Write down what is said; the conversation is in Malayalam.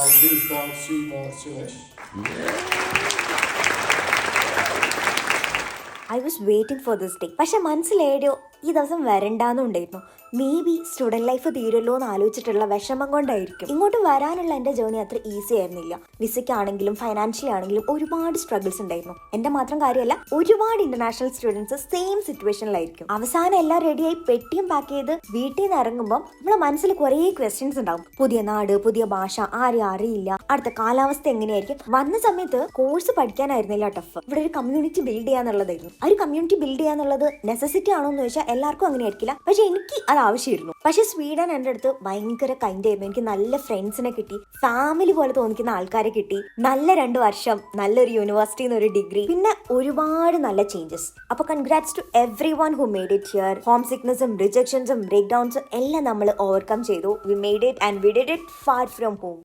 Alvita Sima Suresh. I was waiting for this day. പക്ഷെ മനസ്സിലേടിയോ ഈ ദിവസം വരണ്ടാന്നുണ്ടായിരുന്നു. മേ ബി സ്റ്റുഡൻറ് ലൈഫ് തീരുമല്ലോ എന്ന് ആലോചിച്ചിട്ടുള്ള വിഷമം കൊണ്ടായിരിക്കും. ഇങ്ങോട്ട് വരാനുള്ള എൻ്റെ ജേർണി അത്ര ഈസി ആയിരുന്നില്ല. വിസയ്ക്കാണെങ്കിലും ഫൈനാൻഷ്യലി ആണെങ്കിലും ഒരുപാട് സ്ട്രഗിൾസ് ഉണ്ടായിരുന്നു. എൻ്റെ മാത്രം കാര്യമല്ല, ഒരുപാട് ഇന്റർനാഷണൽ സ്റ്റുഡൻസ് സെയിം സിറ്റുവേഷനിലായിരിക്കും. അവസാനം എല്ലാം റെഡിയായി പെട്ടിയും പാക്ക് ചെയ്ത് വീട്ടിൽ നിന്ന് ഇറങ്ങുമ്പോൾ നമ്മളെ മനസ്സിൽ കുറേ ക്വസ്റ്റ്യൻസ് ഉണ്ടാവും. പുതിയ നാട്, പുതിയ ഭാഷ, ആരെയും അറിയില്ല, അടുത്ത കാലാവസ്ഥ എങ്ങനെയായിരിക്കും. വന്ന സമയത്ത് കോഴ്സ് പഠിക്കാനായിരുന്നില്ല ടഫ്, ഇവിടെ ഒരു കമ്മ്യൂണിറ്റി ബിൽഡ് ചെയ്യാന്നുള്ളതായിരുന്നു. ആ ഒരു കമ്മ്യൂണിറ്റി ബിൽഡ് ചെയ്യാന്നുള്ളത് നെസസിറ്റി ആണോ എന്ന് ചോദിച്ചാൽ എല്ലാവർക്കും അങ്ങനെ ആയിരിക്കില്ല. പക്ഷെ എനിക്ക് അത് ആവശ്യമായിരുന്നു. പക്ഷെ സ്വീഡൻ എൻ്റെ അടുത്ത് ഭയങ്കര കൈൻഡ് ആയിരുന്നു. എനിക്ക് നല്ല ഫ്രണ്ട്സിനെ കിട്ടി, ഫാമിലി പോലെ തോന്നിക്കുന്ന ആൾക്കാരെ കിട്ടി, നല്ല 2 വർഷം, നല്ലൊരു യൂണിവേഴ്സിറ്റിയിൽ നിന്ന് ഒരു ഡിഗ്രി, പിന്നെ ഒരുപാട് നല്ല ചേഞ്ചസ്. അപ്പൊ congrats to every one who made it here. Home സിക്നസും റിജക്ഷൻസും ബ്രേക്ക് ഡൗൺസും എല്ലാം നമ്മൾ ഓവർകം ചെയ്തു. We made it and we did it far from home.